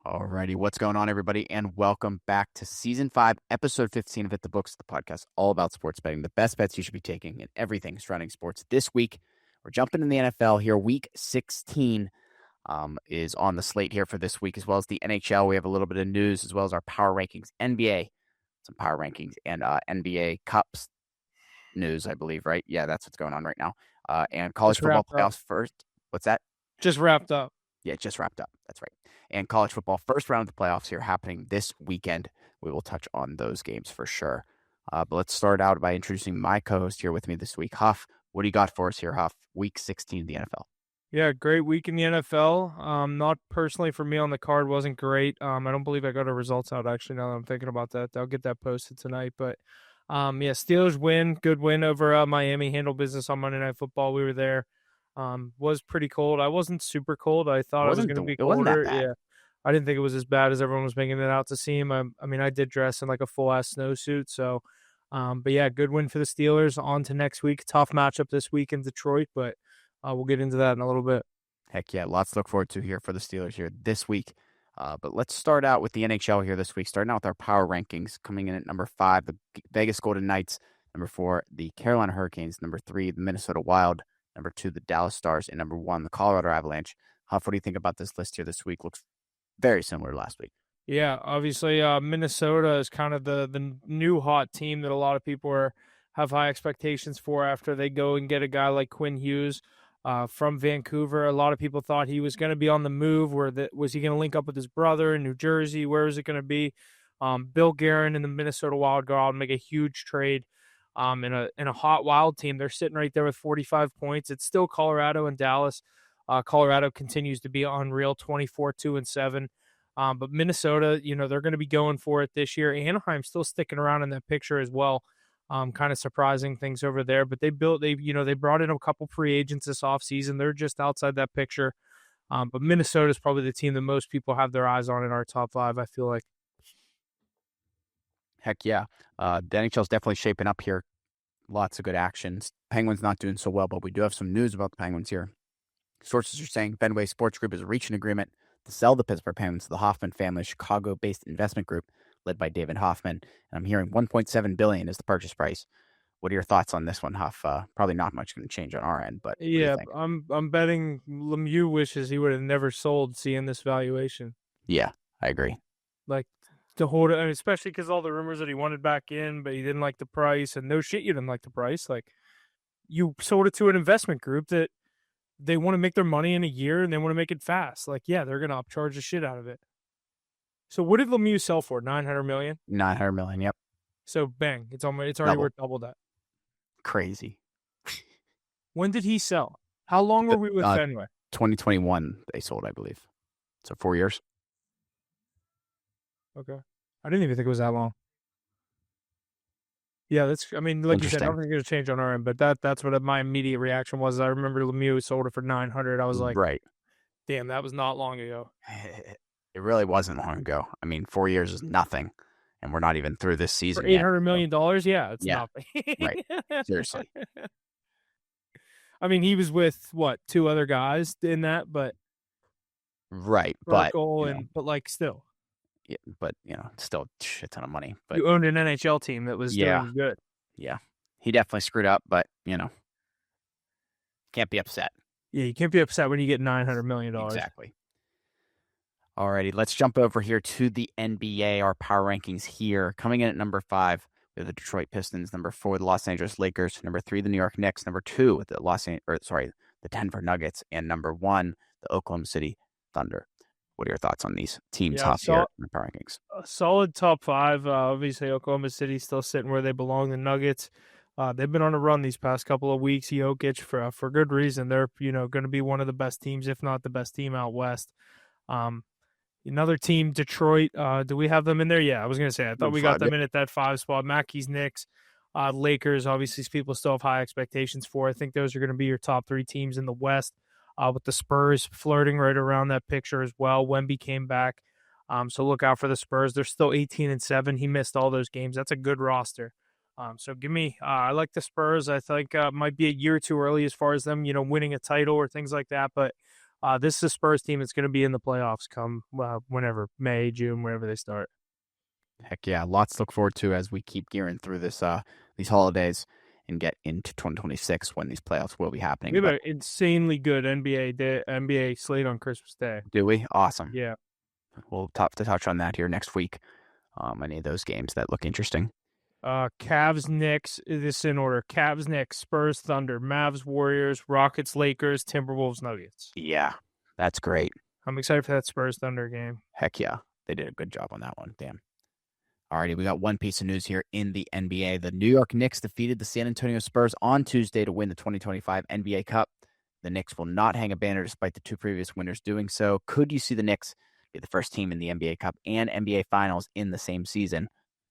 Alrighty, what's going on, everybody, and welcome back to Season 5, Episode 15 of HitTheBooks, the podcast all about sports betting, the best bets you should be taking, and everything surrounding sports. This week, we're jumping in the NFL here. Week 16 is on the slate here for this week, as well as the NHL. We have a little bit of news, as well as our power rankings, NBA, some power rankings, and NBA Cups news, I believe, right? Yeah, that's what's going on right now. And college football playoffs first. What's that? Just wrapped up. Yeah, it just wrapped up. That's right. And college football first round of the playoffs here happening this weekend. We will touch on those games for sure. But let's start out by introducing my co-host here with me this week. Huff, what do you got for us here, Huff? Week 16 of the NFL. Yeah, great week in the NFL. Not personally for me on the card, wasn't great. I don't believe I got our results out, actually, now that I'm thinking about that. I'll get that posted tonight. But, Steelers win. Good win over Miami. Handle business on Monday Night Football. We were there. Was pretty cold. I wasn't super cold. I thought it was going to be colder. Yeah, I didn't think it was as bad as everyone was making it out to seem. I mean, I did dress in like a full-ass snowsuit. So, but yeah, good win for the Steelers. On to next week. Tough matchup this week in Detroit, but we'll get into that in a little bit. Heck yeah, lots to look forward to here for the Steelers here this week. But let's start out with the NHL here this week, starting out with our power rankings. Coming in at number 5, the Vegas Golden Knights. Number 4, the Carolina Hurricanes. Number 3, the Minnesota Wild. Number 2, the Dallas Stars. And number 1, the Colorado Avalanche. Huff, what do you think about this list here this week? Looks very similar to last week. Yeah, obviously Minnesota is kind of the new hot team that a lot of people have high expectations for after they go and get a guy like Quinn Hughes from Vancouver. A lot of people thought he was going to be on the move. Was he going to link up with his brother in New Jersey? Where is it going to be? Bill Guerin and the Minnesota Wild go out and make a huge trade. In a hot Wild team. They're sitting right there with 45 points. It's still Colorado and Dallas. Colorado continues to be unreal, 24-2-7. But Minnesota, they're going to be going for it this year. Anaheim's still sticking around in that picture as well. Kind of surprising things over there. But they brought in a couple free agents this offseason. They're just outside that picture. But Minnesota is probably the team that most people have their eyes on in our top 5, I feel like. Heck yeah. The NHL is definitely shaping up here. Lots of good actions. Penguins not doing so well, but we do have some news about the Penguins here. Sources are saying Fenway Sports Group has reached an agreement to sell the Pittsburgh Penguins to the Hoffman family, Chicago-based investment group led by David Hoffman. And I'm hearing $1.7 billion is the purchase price. What are your thoughts on this one, Huff? Probably not much going to change on our end, but yeah, I'm betting Lemieux wishes he would have never sold seeing this valuation. Yeah, I agree. Like, to hold it, especially because all the rumors that he wanted back in, but he didn't like the price, and no shit, you didn't like the price. Like, you sold it to an investment group that they want to make their money in a year and they want to make it fast. Like, yeah, they're going to upcharge the shit out of it. So what did Lemieux sell for? $900 million? $900 million, yep. So bang, it's already worth double that. Crazy. When did he sell? How long were we with Fenway? 2021 they sold, I believe. So 4 years. Okay. I didn't even think it was that long. Yeah, like you said, nothing's going to change on our end, but that's what my immediate reaction was. I remember Lemieux sold it for $900. I was like, right. Damn, that was not long ago. It really wasn't long ago. I mean, 4 years is nothing, and we're not even through this season for $800 million? Yeah, it's nothing. Right. Seriously. I mean, he was with, 2 other guys in that, but... Right, but like, still. Yeah, but, still a shit ton of money. But you owned an NHL team that was doing good. Yeah. He definitely screwed up, but, can't be upset. Yeah, you can't be upset when you get $900 million. Exactly. Alrighty, let's jump over here to the NBA, our power rankings here. Coming in at number 5, we have the Detroit Pistons. Number 4, the Los Angeles Lakers. Number 3, the New York Knicks. Number 2, the Denver Nuggets. And number 1, the Oklahoma City Thunder. What are your thoughts on these teams here in the power rankings? A solid top 5. Obviously, Oklahoma City still sitting where they belong. The Nuggets, they've been on a run these past couple of weeks. Jokic, for good reason. They're going to be one of the best teams, if not the best team out west. Another team, Detroit. Do we have them in there? Yeah, I was going to say. I thought we got them in at that 5 spot. Mackey's Knicks, Lakers. Obviously, people still have high expectations for. I think those are going to be your top 3 teams in the West. With the Spurs flirting right around that picture as well. Wemby came back. So look out for the Spurs. They're still 18-7. He missed all those games. That's a good roster. So give me, I like the Spurs. I think might be a year too early as far as them, winning a title or things like that. But This is a Spurs team that's going to be in the playoffs come whenever, May, June, wherever they start. Heck yeah, lots to look forward to as we keep gearing through these holidays and get into 2026 when these playoffs will be happening. We have an insanely good NBA slate on Christmas Day. Do we? Awesome. Yeah. We'll have to touch on that here next week. Any of those games that look interesting. Cavs, Knicks, this in order. Cavs, Knicks, Spurs, Thunder, Mavs, Warriors, Rockets, Lakers, Timberwolves, Nuggets. Yeah, that's great. I'm excited for that Spurs Thunder game. Heck yeah. They did a good job on that one. Damn. Alrighty, we got one piece of news here in the NBA. The New York Knicks defeated the San Antonio Spurs on Tuesday to win the 2025 NBA Cup. The Knicks will not hang a banner despite the two previous winners doing so. Could you see the Knicks be the first team in the NBA Cup and NBA Finals in the same season?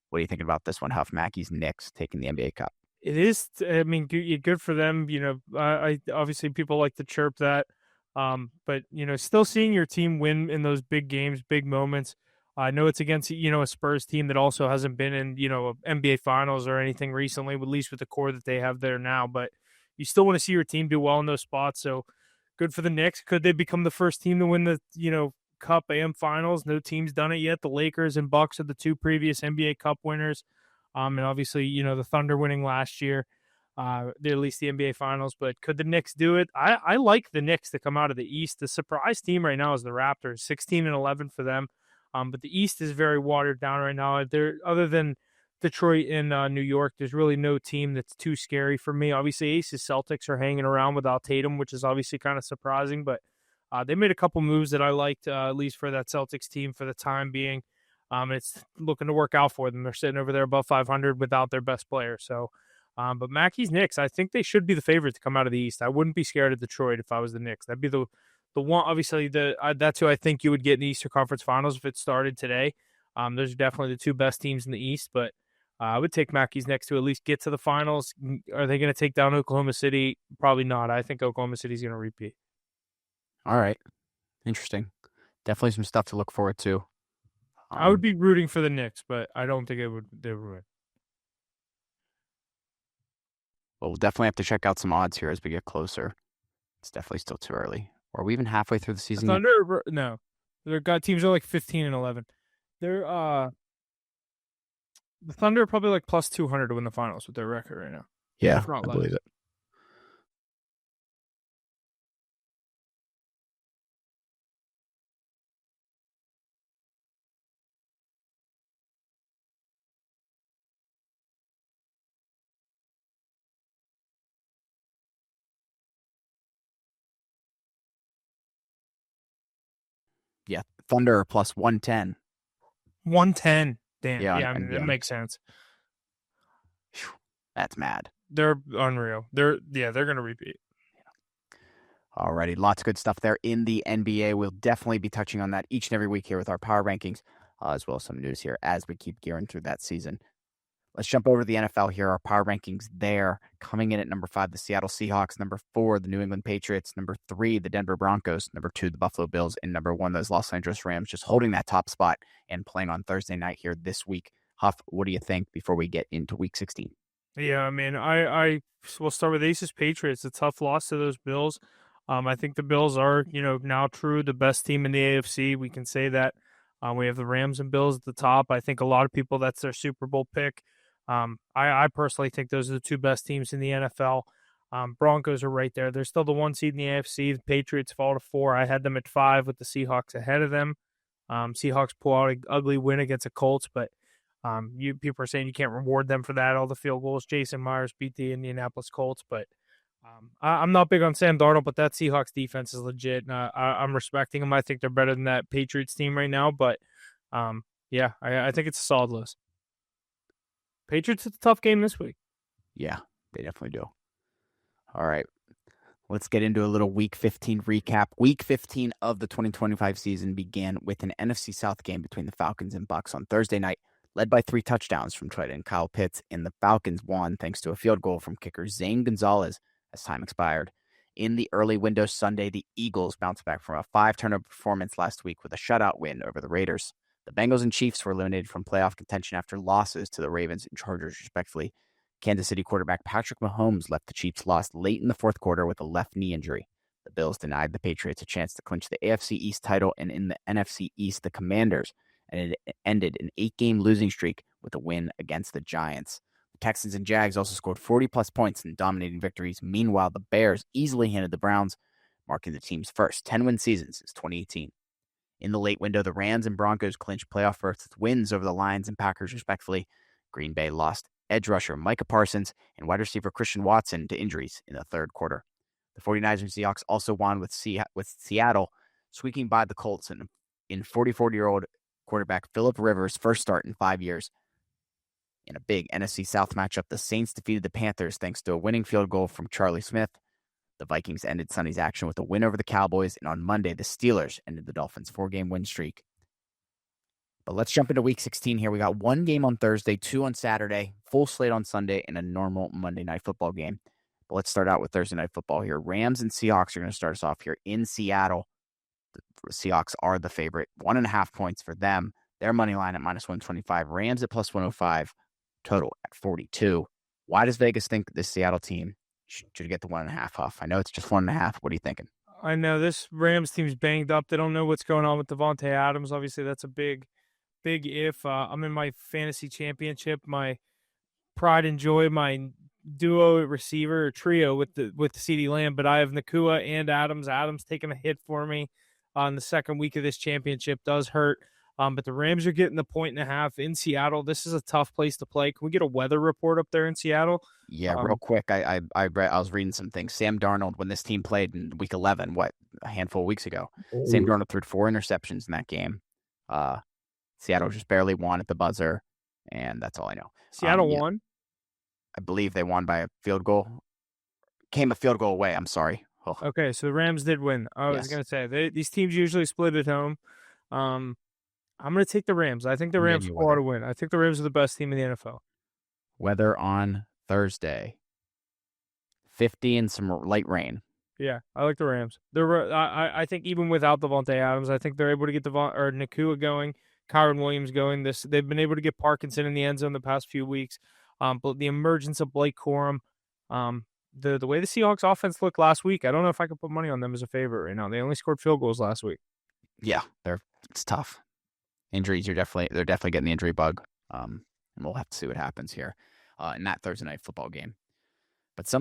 What are you thinking about this one, Huff? Mackey's Knicks taking the NBA Cup. It is. I mean, good for them. I obviously people like to chirp that, but still seeing your team win in those big games, big moments. I know it's against a Spurs team that also hasn't been in NBA Finals or anything recently, at least with the core that they have there now. But you still want to see your team do well in those spots. So good for the Knicks. Could they become the first team to win the Cup and Finals? No team's done it yet. The Lakers and Bucks are the two previous NBA Cup winners. And obviously, the Thunder winning last year, they're at least the NBA Finals. But could the Knicks do it? I like the Knicks to come out of the East. The surprise team right now is the Raptors, 16-11 for them. But the East is very watered down right now. Other than Detroit and New York, there's really no team that's too scary for me. Obviously, Aces Celtics are hanging around without Tatum, which is obviously kind of surprising. But they made a couple moves that I liked, at least for that Celtics team for the time being. It's looking to work out for them. They're sitting over there above 500 without their best player. So, but Mackey's Knicks, I think they should be the favorite to come out of the East. I wouldn't be scared of Detroit if I was the Knicks. That'd be the one. Obviously, that's who I think you would get in the Eastern Conference Finals if it started today. Those are definitely the two best teams in the East, but I would take Mackey's Knicks to at least get to the finals. Are they going to take down Oklahoma City? Probably not. I think Oklahoma City is going to repeat. All right. Interesting. Definitely some stuff to look forward to. I would be rooting for the Knicks, but I don't think they would win. Well, we'll definitely have to check out some odds here as we get closer. It's definitely still too early. Are we even halfway through the season? Thunder, no. Their teams are like 15-11. They're the Thunder are probably like plus 200 to win the finals with their record right now. Yeah, I believe it. Yeah, Thunder plus 110. 110. Damn. Yeah, I mean, that makes sense. That's mad. They're unreal. They're going to repeat. Alrighty, lots of good stuff there in the NBA. We'll definitely be touching on that each and every week here with our power rankings, as well as some news here as we keep gearing through that season. Let's jump over to the NFL here. Our power rankings there. Coming in at number 5, the Seattle Seahawks. Number 4, the New England Patriots. Number 3, the Denver Broncos. Number 2, the Buffalo Bills. And number 1, those Los Angeles Rams, just holding that top spot and playing on Thursday night here this week. Huff, what do you think before we get into Week 16? Yeah, I mean, I will start with Aces Patriots. A tough loss to those Bills. I think the Bills are, now true the best team in the AFC. We can say that. We have the Rams and Bills at the top. I think a lot of people, that's their Super Bowl pick. I personally think those are the two best teams in the NFL. Broncos are right there. They're still the 1 seed in the AFC. The Patriots fall to 4. I had them at 5 with the Seahawks ahead of them. Seahawks pull out an ugly win against the Colts, but people are saying you can't reward them for that. All the field goals. Jason Myers beat the Indianapolis Colts, but I'm not big on Sam Darnold, but that Seahawks defense is legit. And I'm respecting them. I think they're better than that Patriots team right now, but I think it's a solid list. Patriots, it's a tough game this week. Yeah, they definitely do. All right. Let's get into a little Week 15 recap. Week 15 of the 2025 season began with an NFC South game between the Falcons and Bucs on Thursday night, led by 3 touchdowns from tight end Kyle Pitts, and the Falcons won thanks to a field goal from kicker Zane Gonzalez as time expired. In the early window Sunday, the Eagles bounced back from a 5-turnover performance last week with a shutout win over the Raiders. The Bengals and Chiefs were eliminated from playoff contention after losses to the Ravens and Chargers, respectively. Kansas City quarterback Patrick Mahomes left the Chiefs lost late in the fourth quarter with a left knee injury. The Bills denied the Patriots a chance to clinch the AFC East title, and in the NFC East, the Commanders, and it ended an 8-game losing streak with a win against the Giants. The Texans and Jags also scored 40-plus points in dominating victories. Meanwhile, the Bears easily handed the Browns, marking the team's first 10-win season since 2018. In the late window, the Rams and Broncos clinched playoff berths with wins over the Lions and Packers, respectively. Green Bay lost edge rusher Micah Parsons and wide receiver Christian Watson to injuries in the third quarter. The 49ers and Seahawks also won with Seattle, squeaking by the Colts in 44-year-old quarterback Phillip Rivers' first start in 5 years. In a big NFC South matchup, the Saints defeated the Panthers thanks to a winning field goal from Charlie Smith. The Vikings ended Sunday's action with a win over the Cowboys, and on Monday, the Steelers ended the Dolphins' 4-game win streak. But let's jump into Week 16 here. We got 1 game on Thursday, 2 on Saturday, full slate on Sunday, and a normal Monday Night Football game. But let's start out with Thursday Night Football here. Rams and Seahawks are going to start us off here in Seattle. The Seahawks are the favorite. 1.5 points for them. Their money line at -125. Rams at +105. Total at 42. Why does Vegas think this Seattle team should get the 1.5 off? I know it's just 1.5. What are you thinking? I know this Rams team's banged up. They don't know what's going on with Devontae Adams. Obviously, that's a big if. I'm in my fantasy championship. My pride and joy, my duo receiver trio with CeeDee Lamb, but I have Nakua and Adams. Adams taking a hit for me on the second week of this championship does hurt. But the Rams are getting the 1.5 in Seattle. This is a tough place to play. Can we get a weather report up there in Seattle? Yeah, real quick. I was reading some things. Sam Darnold, when this team played in Week 11, a handful of weeks ago, Sam Darnold threw 4 interceptions in that game. Seattle just barely won at the buzzer, and that's all I know. Seattle won? I believe they won by a field goal. Came a field goal away. I'm sorry. Oh. Okay, so the Rams did win. I was going to say, these teams usually split at home. I'm going to take the Rams. I think the Rams ought to win. I think the Rams are the best team in the NFL. Weather on Thursday. 50 and some light rain. Yeah, I like the Rams. I think even without Devontae Adams, I think they're able to get Nakua going, Kyron Williams going. They've been able to get Parkinson in the end zone the past few weeks. But the emergence of Blake Corum, the way the Seahawks offense looked last week, I don't know if I could put money on them as a favorite right now. They only scored field goals last week. Yeah, it's tough. Injuries, they're definitely getting the injury bug. And we'll have to see what happens here in that Thursday Night Football game. But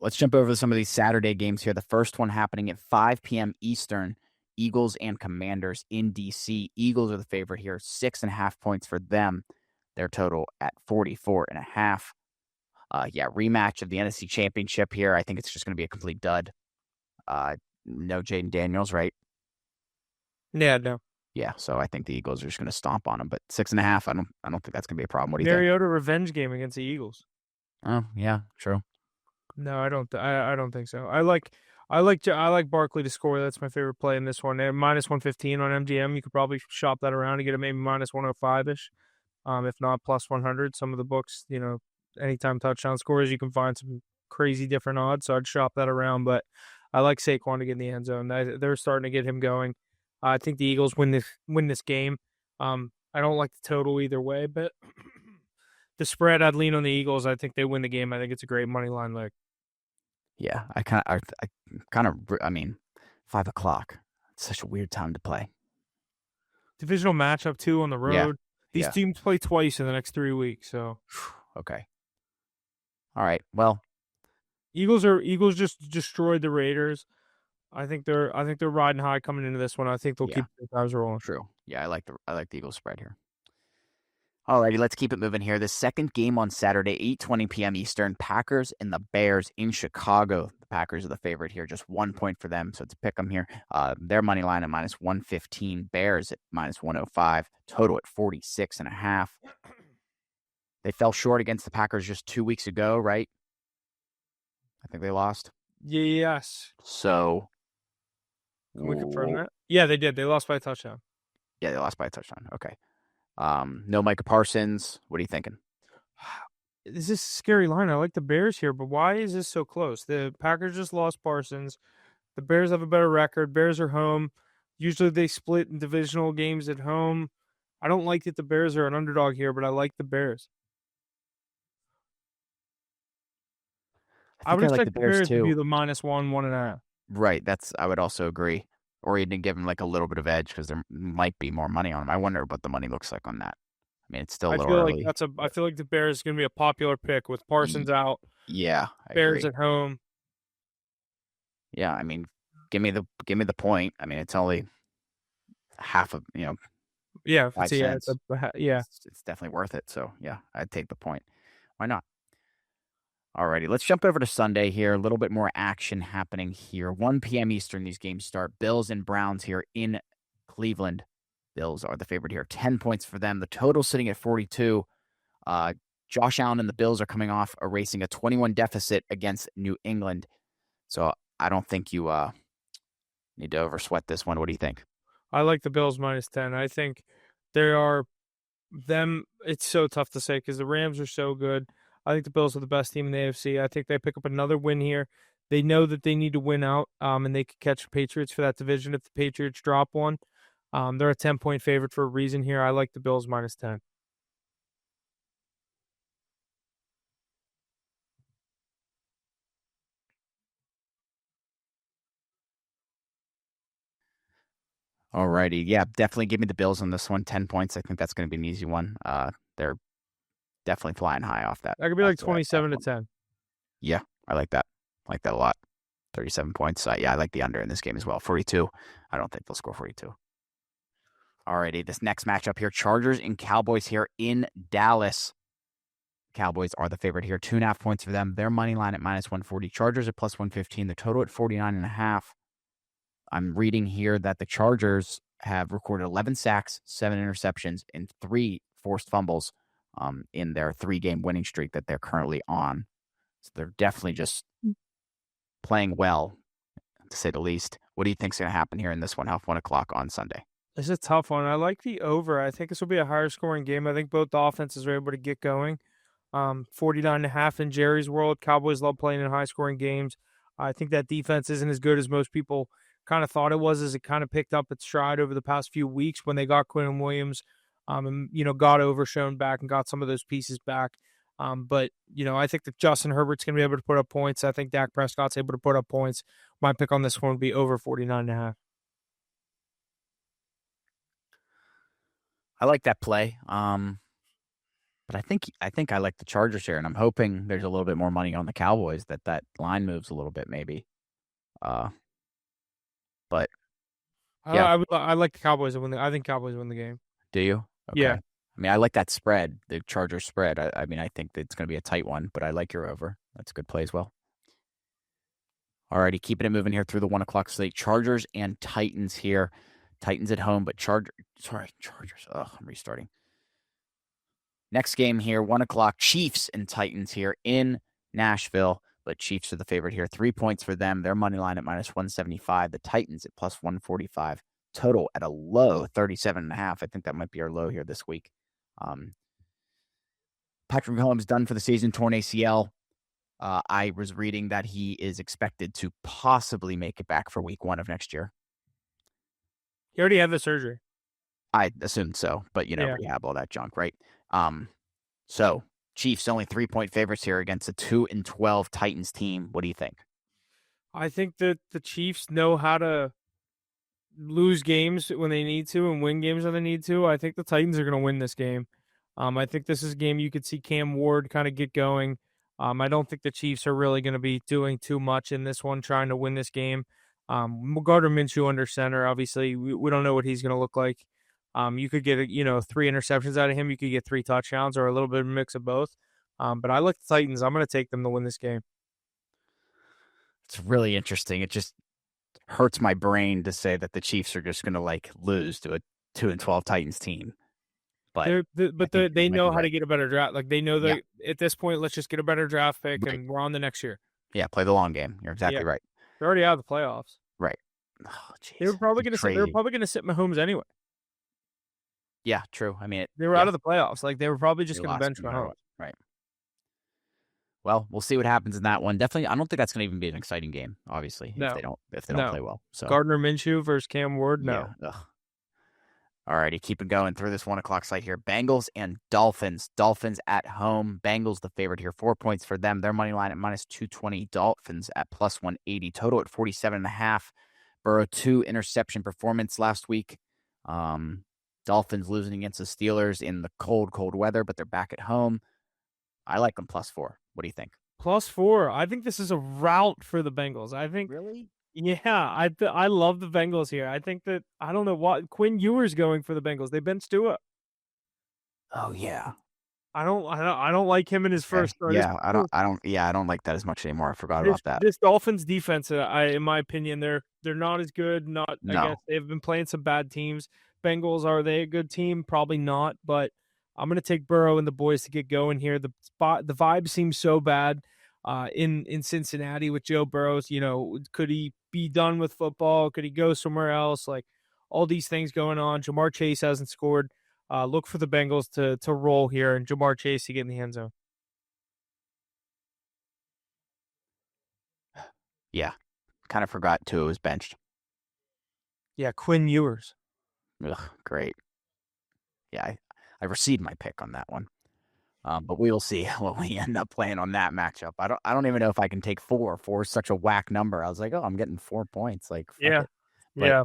let's jump over to some of these Saturday games here. The first one happening at 5 p.m. Eastern, Eagles and Commanders in D.C. Eagles are the favorite here, 6.5 points for them. Their total at 44.5. Rematch of the NFC Championship here. I think it's just going to be a complete dud. No Jaden Daniels, right? Yeah, no. Yeah, so I think the Eagles are just going to stomp on them. But 6.5, I don't think that's going to be a problem. What do you think? Mariota revenge game against the Eagles. Oh yeah, true. No, I don't. I don't think so. I like Barkley to score. That's my favorite play in this one. At -115 on MGM, you could probably shop that around to get it maybe -105 ish. If not +100. Some of the books, anytime touchdown scores, you can find some crazy different odds. So I'd shop that around. But I like Saquon to get in the end zone. They're starting to get him going. I think the Eagles win this game. I don't like the total either way, but the spread, I'd lean on the Eagles. I think they win the game. I think it's a great money line leg. Yeah, I mean, 5 o'clock. It's such a weird time to play. Divisional matchup too on the road. These teams play twice in the next 3 weeks. So okay. All right. Well, Eagles just destroyed the Raiders. I think they're riding high coming into this one. I think they'll keep the guys rolling. True. Yeah, I like the Eagles spread here. Alrighty, let's keep it moving here. The second game on Saturday, 8:20 p.m. Eastern, Packers and the Bears in Chicago. The Packers are the favorite here, just 1 point for them, so it's pick them here. Their money line at -115, Bears at -105, total at 46.5. They fell short against the Packers just 2 weeks ago, right? I think they lost. Yes. So, can we confirm that? Yeah, they did. They lost by a touchdown. Yeah, they lost by a touchdown. Okay. No Micah Parsons. What are you thinking? This is a scary line. I like the Bears here, but why is this so close? The Packers just lost Parsons. The Bears have a better record. Bears are home. Usually they split in divisional games at home. I don't like that the Bears are an underdog here, but I like the Bears. I would expect the Bears to be the -1, 1.5. Right. I would also agree. Or even give him like a little bit of edge because there might be more money on him. I wonder what the money looks like on that. I mean, it's still a little early. I feel like the Bears is going to be a popular pick with Y- Parsons out, yeah, I Bears agree. at home. Yeah, I mean, give me the point. I mean, it's only half of Yeah, five it's cents. yeah. It's definitely worth it. So yeah, I'd take the point. Why not? Alrighty, let's jump over to Sunday here. A little bit more action happening here. 1 p.m. Eastern, these games start. Bills and Browns here in Cleveland. Bills are the favorite here. 10 points for them. The total sitting at 42. Josh Allen and the Bills are coming off erasing a 21 deficit against New England. So I don't think you need to oversweat this one. What do you think? I like the Bills -10. I think they are them. It's so tough to say because the Rams are so good. I think the Bills are the best team in the AFC. I think they pick up another win here. They know that they need to win out, and they could catch the Patriots for that division if the Patriots drop one. They're a 10-point favorite for a reason here. I like the Bills -10. Alrighty. Yeah, definitely give me the Bills on this one. 10 points. I think that's going to be an easy one. They're definitely flying high off that That could be like after that last 27 to one. 10. Yeah, I like that. I like that a lot. 37 points. Yeah, I like the under in this game as well. 42. I don't think they'll score 42. Alrighty, this next matchup here, Chargers and Cowboys here in Dallas. Cowboys are the favorite here. 2.5 points for them. Their money line at -140. Chargers at +115. The total at 49.5. I'm reading here that the Chargers have recorded 11 sacks, 7 interceptions, and 3 forced fumbles in their 3-game winning streak that they're currently on. So they're definitely just playing well, to say the least. What do you think's going to happen here in this one, 1 o'clock on Sunday? It's a tough one. I like the over. I think this will be a higher scoring game. I think both offenses are able to get going. 49.5 in Jerry's world. Cowboys love playing in high scoring games. I think that defense isn't as good as most people kind of thought it was, as it kind of picked up its stride over the past few weeks when they got Quinn Williams, and got Overshown back and got some of those pieces back. But I think that Justin Herbert's going to be able to put up points. I think Dak Prescott's able to put up points. My pick on this one would be over 49.5. I like that play. But I think I like the Chargers here, and I'm hoping there's a little bit more money on the Cowboys that line moves a little bit maybe. Uh, but yeah, I like the Cowboys to win. I think Cowboys win the game. do you? Okay. Yeah. I mean, I like that spread, the Chargers spread. I mean, I think that it's going to be a tight one, but I like your over. That's a good play as well. Alrighty, keeping it moving here through the 1 o'clock slate. Chargers and Titans here. Titans at home, but Chargers. Oh, I'm restarting. Next game here, 1 o'clock. Chiefs and Titans here in Nashville, but Chiefs are the favorite here. 3 points for them. Their money line at -175. The Titans at +145. Total at a low 37.5. I think that might be our low here this week. Patrick Mahomes done for the season, torn ACL. I was reading that he is expected to possibly make it back for week 1 of next year. He already had the surgery. I assumed so, but Yeah. rehab, all that junk, right? So Chiefs only 3-point favorites here against a 2-12 Titans team. What do you think? I think that the Chiefs know how to lose games when they need to and win games when they need to. I think the Titans are going to win this game. I think this is a game you could see Cam Ward kind of get going. I don't think the Chiefs are really going to be doing too much in this one, trying to win this game. Gardner Minshew under center, obviously, we don't know what he's going to look like. You could get 3 interceptions out of him. You could get 3 touchdowns or a little bit of a mix of both. But I like the Titans. I'm going to take them to win this game. It's really interesting. It just hurts my brain to say that the Chiefs are just going to lose to a 2-12 Titans team. But They know how right. to get a better draft. Like they know that Yeah. At this point, let's just get a better draft pick, Right. and we're on the next year. Yeah, play the long game. You're exactly Yeah. right. They're already out of the playoffs. Right. Oh, They were probably going to sit. They were crazy. probably going to sit Mahomes anyway. Yeah, true. I mean, They were out of the playoffs. Like they were probably just they going to lost bench no matter Mahomes. what. Right. Well, we'll see what happens in that one. Definitely, I don't think that's going to even be an exciting game. Obviously, No. if they don't No. play well. So Gardner Minshew versus Cam Ward. No. yeah. Ugh. All righty, keep it going through this 1 o'clock slate here. Bengals and Dolphins. Dolphins at home. Bengals the favorite here. 4 points for them. Their money line at -220. Dolphins at +180. Total at 47.5. Burrow 2 interception performance last week. Dolphins losing against the Steelers in the cold weather, but they're back at home. I like them +4. What do you think? +4. I think this is a rout for the Bengals. I think Really? Yeah, I love the Bengals here. I think that I don't know what Quinn Ewers going for the Bengals. They benched Tua. Oh yeah. I don't like him in his Okay. first start. Yeah, I don't like that as much anymore. I forgot This about that. this Dolphins defense, in my opinion, they're not as good. Not I No. guess they've been playing some bad teams. Bengals, are they a good team? Probably not. But I'm gonna take Burrow and the boys to get going here. The vibe seems so bad in Cincinnati with Joe Burrows. You know, could he be done with football? Could he go somewhere else? Like all these things going on. Jamar Chase hasn't scored. Look for the Bengals to roll here and Jamar Chase to get in the end zone. Yeah. Kind of forgot too. It was benched. Yeah, Quinn Ewers. Ugh, great. Yeah, I received my pick on that one. But we will see what we end up playing on that matchup. I don't even know if I can take 4. 4 is such a whack number. I was like, oh, I'm getting 4 points. Like, fuck Yeah. it. But Yeah.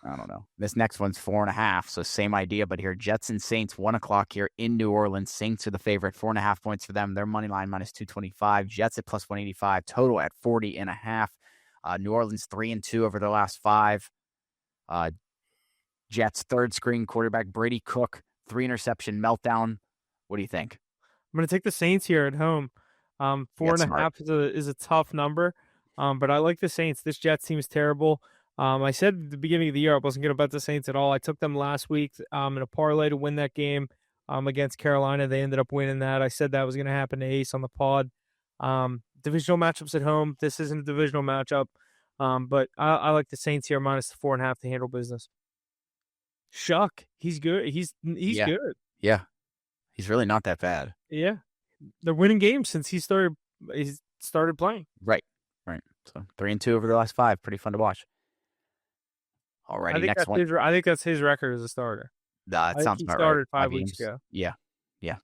I don't know. This next one's 4.5. So same idea, but here, Jets and Saints, 1 o'clock here in New Orleans. Saints are the favorite, 4.5 points for them. Their money line -225. Jets at +185. Total at 40.5. New Orleans 3-2 over their last 5. Jets third string quarterback Brady Cook, 3 interception meltdown. What do you think? I'm going to take the Saints here at home. Four and a Smart. half is a tough number, but I like the Saints. This Jets team is terrible. I said at the beginning of the year I wasn't going to bet the Saints at all. I took them last week in a parlay to win that game against Carolina. They ended up winning that. I said that was going to happen to Ace on the pod. Divisional matchups at home. This isn't a divisional matchup, but I like the Saints here -4.5 to handle business. Shuck, he's good. He's Yeah. good. Yeah. He's really not that bad. Yeah. They're winning games since he started playing. Right. Right. So 3-2 over the last 5. Pretty fun to watch. Alrighty, next one. I think that's his record as a starter. That I think sounds he about right. started 5 weeks games. ago. Yeah. Yeah.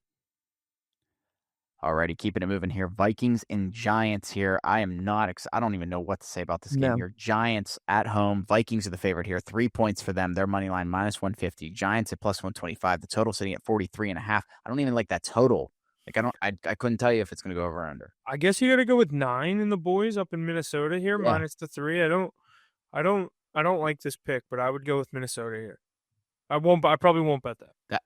Alrighty, keeping it moving here. Vikings and Giants here. I am not I don't even know what to say about this game No. here. Giants at home. Vikings are the favorite here. 3 points for them. Their money line -150. Giants at +125. The total sitting at 43.5. I don't even like that total. Like I couldn't tell you if it's gonna go over or under. I guess you got to go with 9 in the boys up in Minnesota here, Yeah. -3. I don't like this pick, but I would go with Minnesota here. I probably won't bet that.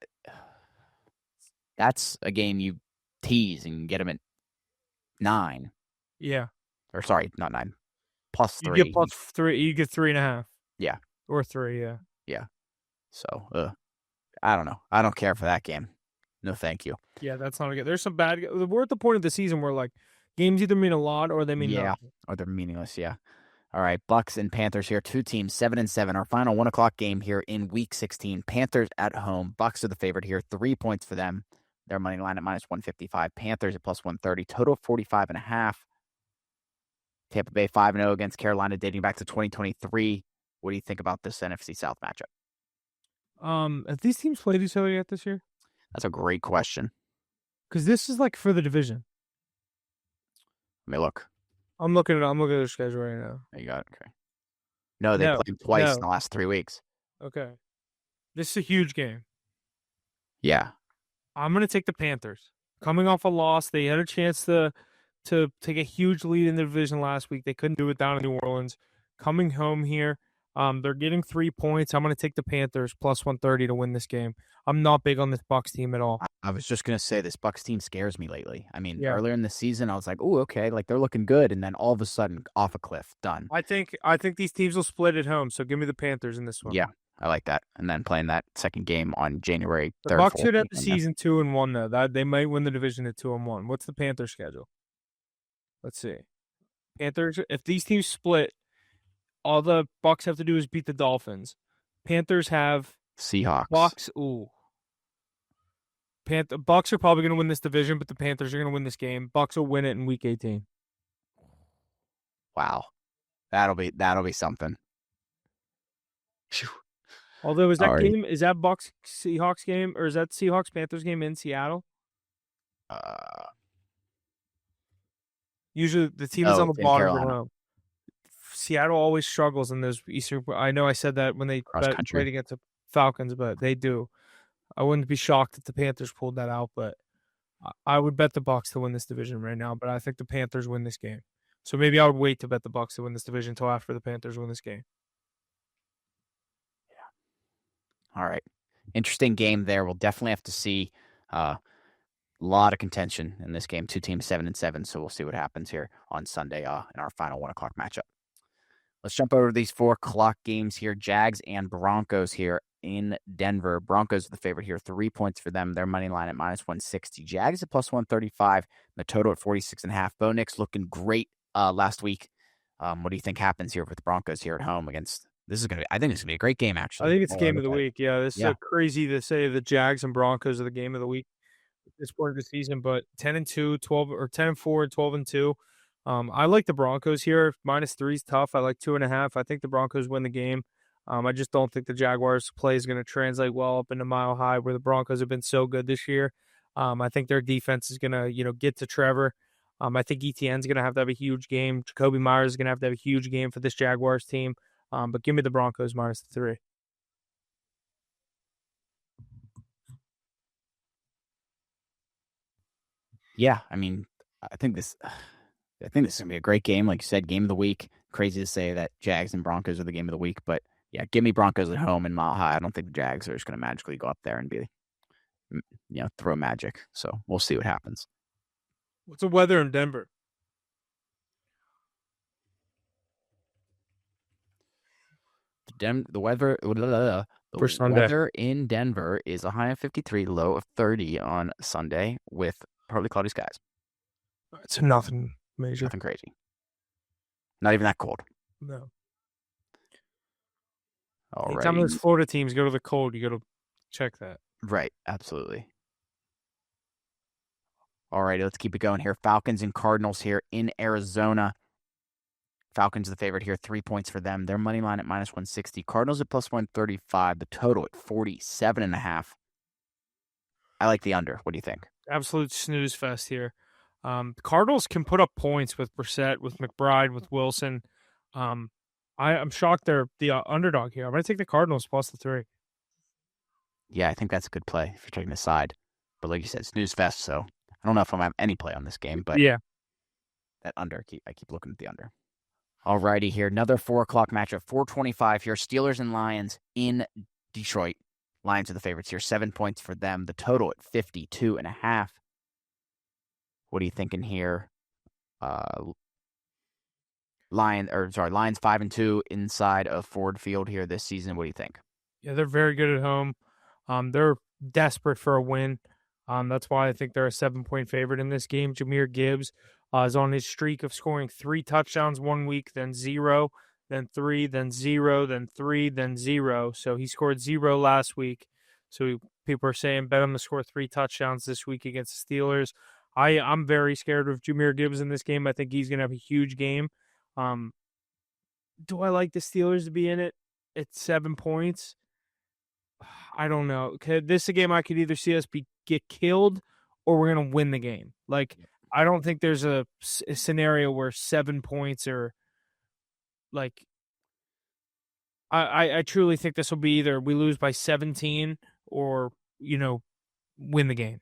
That's a game you tease and get them at 9. Yeah. Or sorry, not 9. +3. You get +3. You get 3.5. Yeah. Or 3. Yeah. Yeah. So, I don't know. I don't care for that game. No, thank you. Yeah, that's not a good. There's some bad. We're at the point of the season where like games either mean a lot or they mean nothing. Or they're meaningless. Yeah. All right, Bucks and Panthers here. 2 teams, 7-7. Our final 1 o'clock game here in Week 16. Panthers at home. Bucks are the favorite here. 3 points for them. Their money line at -155. Panthers at +130. Total 45.5. Tampa Bay 5-0 against Carolina, dating back to 2023. What do you think about this NFC South matchup? Have these teams played each other yet this year? That's a great question. Because this is like for the division. Let me look. I'm looking at their schedule right now. There you got it. Okay. No, they played twice in the last 3 weeks. Okay. This is a huge game. Yeah. I'm going to take the Panthers. Coming off a loss, they had a chance to take a huge lead in the division last week. They couldn't do it down in New Orleans. Coming home here, they're getting 3 points. I'm going to take the Panthers +130 to win this game. I'm not big on this Bucks team at all. I was just going to say this Bucks team scares me lately. I mean, earlier in the season, I was like, oh, okay, like they're looking good. And then all of a sudden, off a cliff, done. I think these teams will split at home. So give me the Panthers in this one. Yeah, I like that. And then playing that second game on January 3rd. The Bucks should have the season 2-1, though. That they might win the division at 2-1. What's the Panthers schedule? Let's see. Panthers, if these teams split, all the Bucks have to do is beat the Dolphins. Panthers have Seahawks. Bucks. Ooh. Bucks are probably going to win this division, but the Panthers are going to win this game. Bucks will win it in Week 18. Wow, that'll be something. Whew. Although is All right. that Bucks Seahawks game, or is that Seahawks Panthers game in Seattle? Uh, Usually the team is oh, on the it's in bottom of the Carolina. row. Seattle always struggles in those Eastern. I know I said that when they Cross played country. against the Falcons, but they do. I wouldn't be shocked if the Panthers pulled that out, but I would bet the Bucks to win this division right now. But I think the Panthers win this game. So maybe I would wait to bet the Bucks to win this division until after the Panthers win this game. All right. Interesting game there. We'll definitely have to see a lot of contention in this game. Two teams 7-7. So we'll see what happens here on Sunday in our final 1:00 matchup. Let's jump over to these 4:00 games here. Jags and Broncos here in Denver. Broncos are the favorite here. 3 points for them. Their money line at -160. Jags at +135. The total at 46.5. Bo Nix looking great last week. What do you think happens here with the Broncos here at home against? I think this is gonna be a great game. Actually, I think it's game of the week. Yeah, this Yeah. is crazy to say the Jags and Broncos are the game of the week at this point of the season, but 10-2, 12 or 10-4 and 12-2. I like the Broncos here. -3 is tough. I like 2.5. I think the Broncos win the game. I just don't think the Jaguars play is going to translate well up into Mile High, where the Broncos have been so good this year. I think their defense is going to, get to Trevor. I think ETN's going to have a huge game. Jacoby Myers is going to have a huge game for this Jaguars team. But give me the Broncos -3. Yeah, I mean, I think this is gonna be a great game. Like you said, game of the week. Crazy to say that Jags and Broncos are the game of the week, but yeah, give me Broncos at home in Mile High. I don't think the Jags are just gonna magically go up there and be, throw magic. So we'll see what happens. What's the weather in Denver? The weather, the For Sunday. weather in Denver is a high of 53, low of 30 on Sunday with partly cloudy skies. It's nothing major. Nothing crazy. Not even that cold. No. All Anytime right. those Florida teams go to the cold, you got to check that. Right. Absolutely. All right. Let's keep it going here. Falcons and Cardinals here in Arizona. Falcons the favorite here. 3 points for them. Their money line at -160. Cardinals at +135. The total at 47.5. I like the under. What do you think? Absolute snooze fest here. The Cardinals can put up points with Brissett, with McBride, with Wilson. I'm shocked they're the underdog here. I'm going to take the Cardinals +3. Yeah, I think that's a good play if you're taking the side. But like you said, snooze fest. So I don't know if I'm going to have any play on this game, but yeah, that under, I keep looking at the under. All righty here. Another 4:00 matchup. 4:25 here. Steelers and Lions in Detroit. Lions are the favorites here. 7 points for them. The total at 52.5. What are you thinking here? Lions 5-2 inside of Ford Field here this season. What do you think? Yeah, they're very good at home. They're desperate for a win. That's why I think they're a 7-point favorite in this game. Jahmyr Gibbs is on his streak of scoring 3 touchdowns one week, then 0, then 3, then 0, then 3, then 0. So he scored 0 last week. So people are saying bet him to score 3 touchdowns this week against the Steelers. I'm very scared of Jahmyr Gibbs in this game. I think he's going to have a huge game. Do I like the Steelers to be in it at 7 points? I don't know. This is a game I could either see us get killed or we're going to win the game. Like, I don't think there's a scenario where 7 points are like, I truly think this will be either we lose by 17 or, win the game.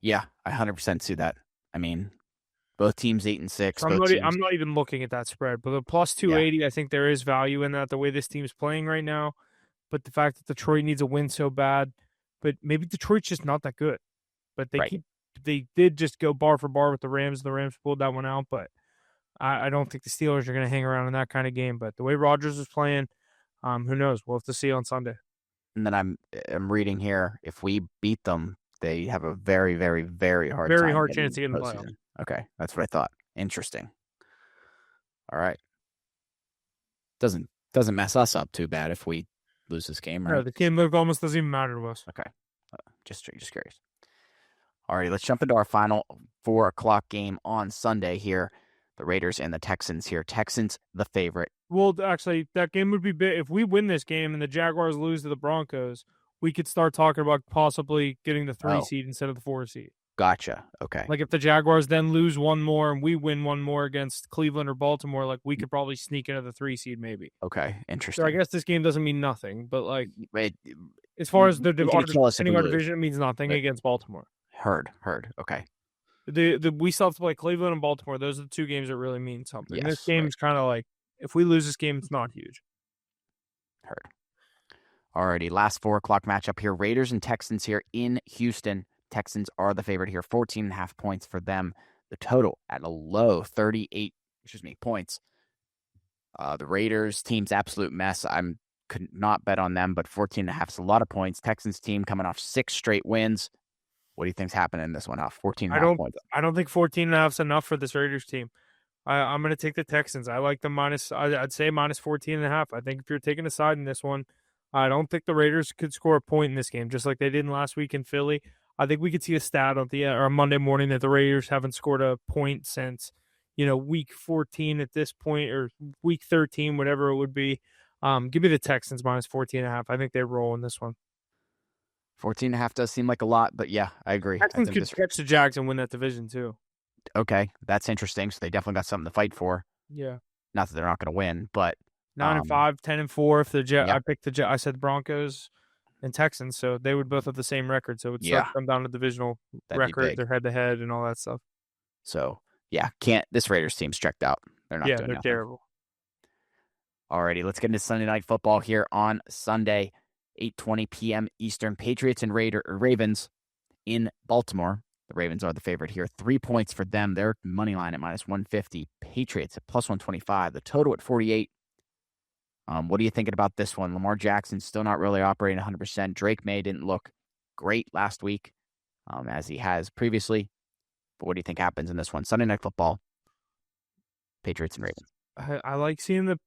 Yeah, I 100% see that. I mean, both teams 8-6. So I'm not even looking at that spread, but the +280, I think there is value in that, the way this team's playing right now. But the fact that Detroit needs a win so bad, but maybe Detroit's just not that good. But they did just go bar for bar with the Rams. The Rams pulled that one out, but I don't think the Steelers are going to hang around in that kind of game. But the way Rodgers is playing, who knows? We'll have to see on Sunday. And then I'm reading here, if we beat them, they have a very, very, very hard chance to get in the playoffs. Okay, that's what I thought. Interesting. All right. Doesn't mess us up too bad if we lose this game, right? No, the game almost doesn't even matter to us. Okay. Just curious. All right, let's jump into our final 4:00 game on Sunday here. The Raiders and the Texans here. Texans, the favorite. Well, actually, that game would be big. If we win this game and the Jaguars lose to the Broncos, we could start talking about possibly getting the 3 seed instead of the 4 seed. Gotcha. Okay. Like if the Jaguars then lose one more and we win one more against Cleveland or Baltimore, like we could probably sneak into the 3 seed maybe. Okay. Interesting. So I guess this game doesn't mean nothing, but like It, as far as it's gonna kill us if we our lose. division, it means nothing Right. against Baltimore. Heard. Okay. We still have to play Cleveland and Baltimore. Those are the 2 games that really mean something. Yes, This game's kind of like if we lose this game, it's not huge. Heard. Alrighty, last 4:00 matchup here. Raiders and Texans here in Houston. Texans are the favorite here, 14.5 points for them. The total at a low 38, points. The Raiders team's absolute mess. Could not bet on them, but 14.5 is a lot of points. Texans team coming off 6 straight wins. What do you think's happening in this one? 14.5 points. I don't think 14.5 is enough for this Raiders team. I'm going to take the Texans. I like the minus. I'd say minus 14.5. I think if you're taking a side in this one, I don't think the Raiders could score a point in this game, just like they did last week in Philly. I think we could see a stat on Monday morning that the Raiders haven't scored a point since, week 14 at this point, or week 13, whatever it would be. Give me the Texans minus 14.5. I think they roll in this one. 14.5 does seem like a lot, but yeah, I agree. Texans could catch the Jags and win that division too. Okay, that's interesting. So they definitely got something to fight for. Yeah. Not that they're not going to win, but 9-5, 10-4. If I picked I said Broncos and Texans, so they would both have the same record. So it would start to come down to divisional record, their head-to-head, and all that stuff. So yeah, this Raiders team's checked out. They're not doing they're nothing. terrible. Alrighty, let's get into Sunday Night Football here on Sunday, 8:20 p.m. Eastern. Patriots and Ravens in Baltimore. The Ravens are the favorite here. 3 points for them. Their money line at minus 150. Patriots at plus 125. The total at 48. What are you thinking about this one? Lamar Jackson still not really operating 100%. Drake May didn't look great last week, as he has previously. But what do you think happens in this one? Sunday Night Football. Patriots and Ravens. I like seeing the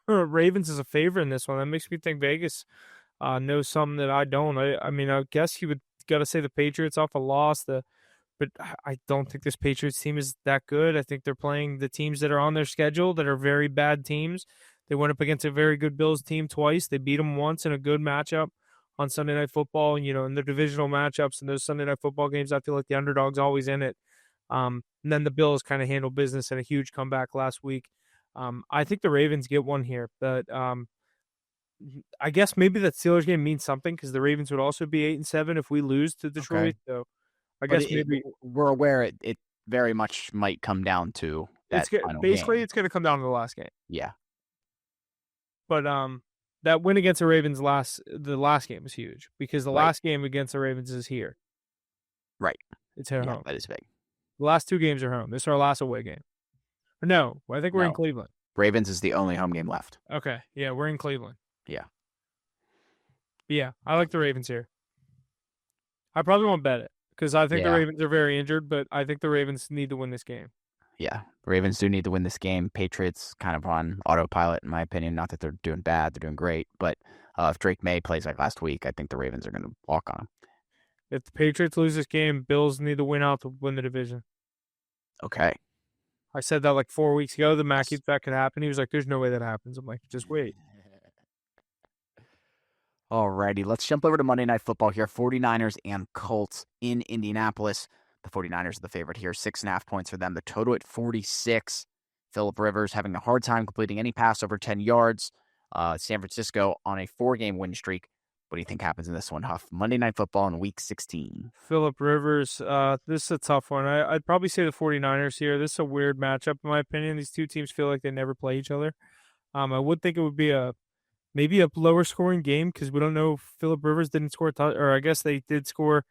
Ravens as a favorite in this one. That makes me think Vegas knows something that I don't. I mean, I guess you would got to say the Patriots off a loss. But I don't think this Patriots team is that good. I think they're playing the teams that are on their schedule that are very bad teams. They went up against a very good Bills team twice. They beat them once in a good matchup on Sunday Night Football. In the divisional matchups and those Sunday Night Football games, I feel like the underdog's always in it. And then the Bills kind of handled business in a huge comeback last week. I think the Ravens get one here, but I guess maybe that Steelers game means something because the Ravens would also be 8-7 if we lose to Detroit. Okay. So I guess maybe we're aware it very much might come down to that final game. It's going to come down to the last game. Yeah. But that win against the Ravens the last game was huge because the last game against the Ravens is here. Right. It's here home. That is big. The last 2 games are home. This is our last away game. No, I think we're in Cleveland. Ravens is the only home game left. Okay. Yeah, we're in Cleveland. Yeah. Yeah, I like the Ravens here. I probably won't bet it because I think the Ravens are very injured, but I think the Ravens need to win this game. Yeah, the Ravens do need to win this game. Patriots kind of on autopilot, in my opinion. Not that they're doing bad. They're doing great. But if Drake May plays like last week, I think the Ravens are going to walk on him. If the Patriots lose this game, Bills need to win out to win the division. Okay. I said that like 4 weeks ago. The Mac keeps that could happen. He was like, there's no way that happens. I'm like, just wait. Alrighty, let's jump over to Monday Night Football here. 49ers and Colts in Indianapolis. The 49ers are the favorite here. 6.5 points for them. The total at 46. Phillip Rivers having a hard time completing any pass over 10 yards. San Francisco on a 4-game win streak. What do you think happens in this one, Huff? Monday Night Football in Week 16. Phillip Rivers, this is a tough one. I'd probably say the 49ers here. This is a weird matchup, in my opinion. These two teams feel like they never play each other. I would think it would be maybe a lower scoring game because we don't know if Phillip Rivers didn't score or I guess they did score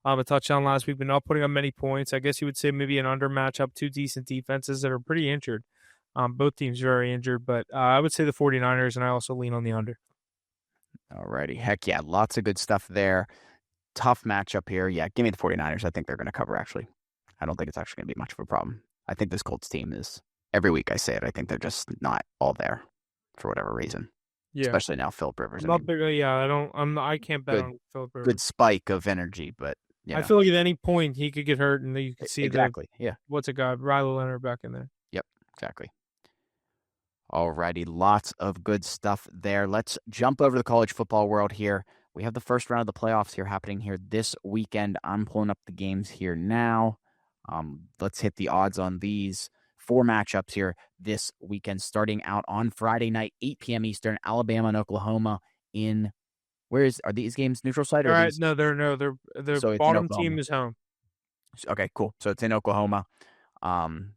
a touchdown last week, but not putting up many points. I guess you would say maybe an under matchup, 2 decent defenses that are pretty injured. Both teams very injured, but I would say the 49ers, and I also lean on the under. Alrighty. Heck yeah. Lots of good stuff there. Tough matchup here. Yeah, give me the 49ers. I think they're going to cover, actually. I don't think it's actually going to be much of a problem. I think this Colts team is, every week I say it, I think they're just not all there for whatever reason. Yeah. Especially now, Phillip Rivers. I can't bet on Phillip Rivers. Good spike of energy, but I feel like at any point he could get hurt and you could see exactly. What's a guy? Riley Leonard back in there. Yep, exactly. Alrighty, lots of good stuff there. Let's jump over to the college football world here. We have the first round of the playoffs here happening here this weekend. I'm pulling up the games here now. Let's hit the odds on these 4 matchups here this weekend, starting out on Friday night, 8 p.m. Eastern, Alabama and Oklahoma in are these games neutral site or All are right, these? no, they're the So it's in bottom team Oklahoma. is home. Okay, cool. So it's in Oklahoma.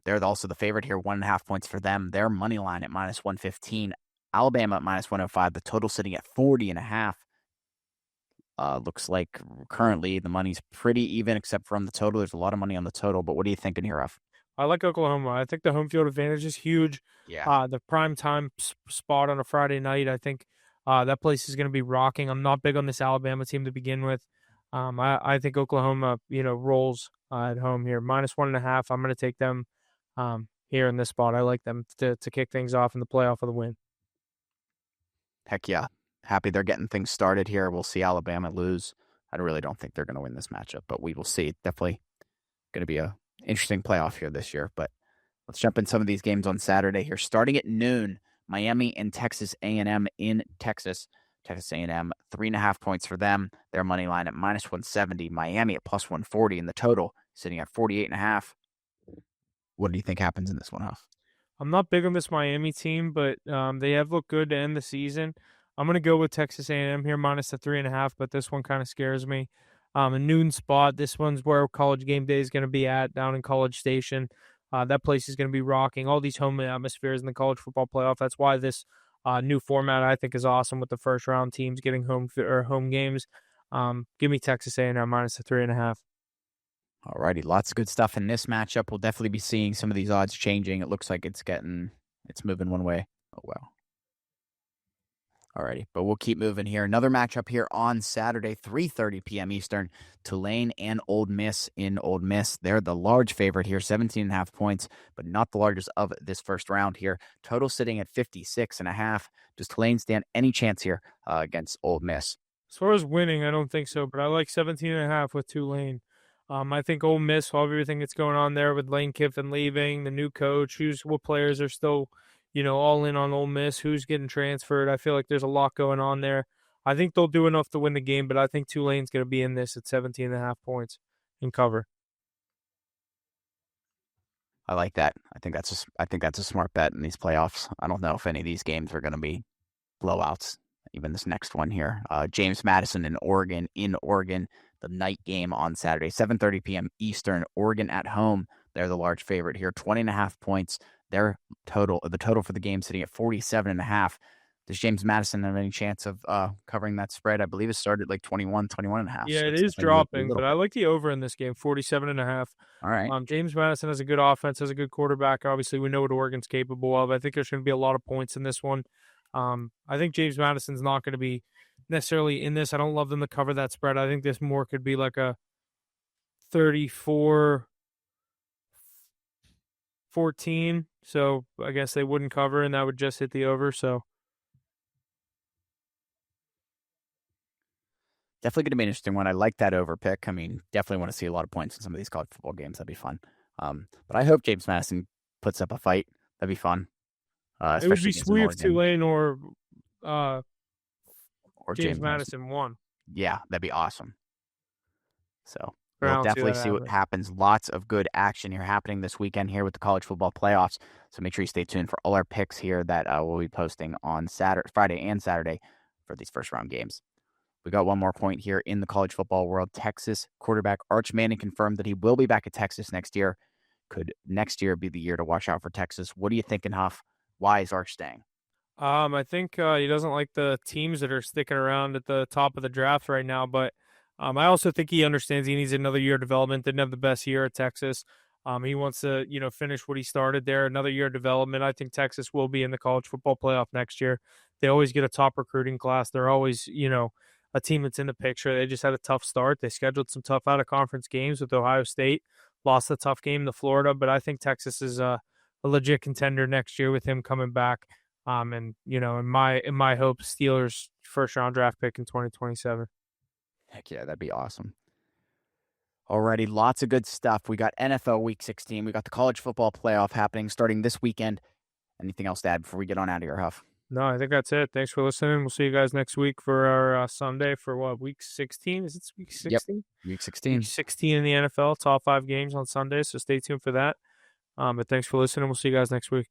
They're also the favorite here, 1.5 points for them. Their money line at -115. Alabama at -105. The total sitting at 40.5. Looks like currently the money's pretty even, except from the total. There's a lot of money on the total, but what are you thinking here, Ruff? I like Oklahoma. I think the home field advantage is huge. Yeah. The prime time spot on a Friday night, I think that place is going to be rocking. I'm not big on this Alabama team to begin with. I think Oklahoma, rolls at home here, -1.5. I'm going to take them here in this spot. I like them to kick things off in the playoff with a win. Heck yeah. Happy they're getting things started here. We'll see Alabama lose. I really don't think they're going to win this matchup, but we will see. Definitely going to be a interesting playoff here this year, but let's jump in some of these games on Saturday here. Starting at noon, Miami and Texas A&M in Texas. Texas A&M, 3.5 points for them. Their money line at -170. Miami at +140, and the total sitting at 48.5. What do you think happens in this one, Huff? I'm not big on this Miami team, but they have looked good to end the season. I'm going to go with Texas A&M here, -3.5, but this one kind of scares me. A noon spot. This one's where College Game Day is going to be at down in College Station. That place is going to be rocking. All these home atmospheres in the college football playoff. That's why this new format I think is awesome with the first round teams getting home games. Give me Texas A&M -3.5. Alrighty, lots of good stuff in this matchup. We'll definitely be seeing some of these odds changing. It looks like it's moving one way. Oh, wow. Alrighty, but we'll keep moving here. Another matchup here on Saturday, 3:30 p.m. Eastern. Tulane and Ole Miss in Ole Miss. They're the large favorite here, 17.5 points, but not the largest of this first round here. Total sitting at 56.5. Does Tulane stand any chance here against Ole Miss? As far as winning, I don't think so, but I like 17.5 with Tulane. I think Ole Miss, all everything that's going on there with Lane Kiffin leaving, the new coach, what players are still, all in on Ole Miss, who's getting transferred. I feel like there's a lot going on there. I think they'll do enough to win the game, but I think Tulane's going to be in this at 17.5 points and cover. I like that. I think that's a smart bet in these playoffs. I don't know if any of these games are going to be blowouts. Even this next one here, James Madison in Oregon, the night game on Saturday, 7:30 p.m. Eastern. Oregon at home. They're the large favorite here, 20.5 points. The total for the game sitting at 47.5. Does James Madison have any chance of covering that spread? I believe it started like 21.5. Yeah, So it it's is definitely moved a dropping, little but I bit. like the over in this game, 47.5. All right. James Madison has a good offense, has a good quarterback. Obviously, we know what Oregon's capable of. I think there's going to be a lot of points in this one. I think James Madison's not going to be necessarily in this. I don't love them to cover that spread. I think this more could be like a 34-14. So I guess they wouldn't cover, and that would just hit the over. So Definitely going to be an interesting one. I like that over pick. I mean, definitely want to see a lot of points in some of these college football games. That'd be fun. But I hope James Madison puts up a fight. That'd be fun, it would especially be against an sweet if Oregon Tulane uh, or James James Madison. Madison won. Yeah, that'd be awesome. So But I we'll don't see definitely that see what happening. happens. Lots of good action here happening this weekend here with the college football playoffs. So make sure you stay tuned for all our picks here that we'll be posting on Friday and Saturday for these first round games. We got one more point here in the college football world. Texas quarterback Arch Manning confirmed that he will be back at Texas next year. Could next year be the year to watch out for Texas? What are you thinking, Huff? Why is Arch staying? I think he doesn't like the teams that are sticking around at the top of the draft right now, but I also think he understands he needs another year of development. Didn't have the best year at Texas. He wants to, finish what he started there. Another year of development. I think Texas will be in the college football playoff next year. They always get a top recruiting class. They're always, a team that's in the picture. They just had a tough start. They scheduled some tough out of conference games with Ohio State. Lost a tough game to Florida, but I think Texas is a legit contender next year with him coming back. And in my hope, Steelers first round draft pick in 2027. Heck yeah, that'd be awesome. Alrighty, lots of good stuff. We got NFL Week 16. We got the college football playoff happening starting this weekend Anything else to add before we get on out of here, Huff? No, I think that's it. Thanks for listening. We'll see you guys next week for our Sunday for week 16? Is it week 16? Yep, week 16. Week 16 in the NFL, top 5 games on Sunday, so stay tuned for that. But thanks for listening. We'll see you guys next week.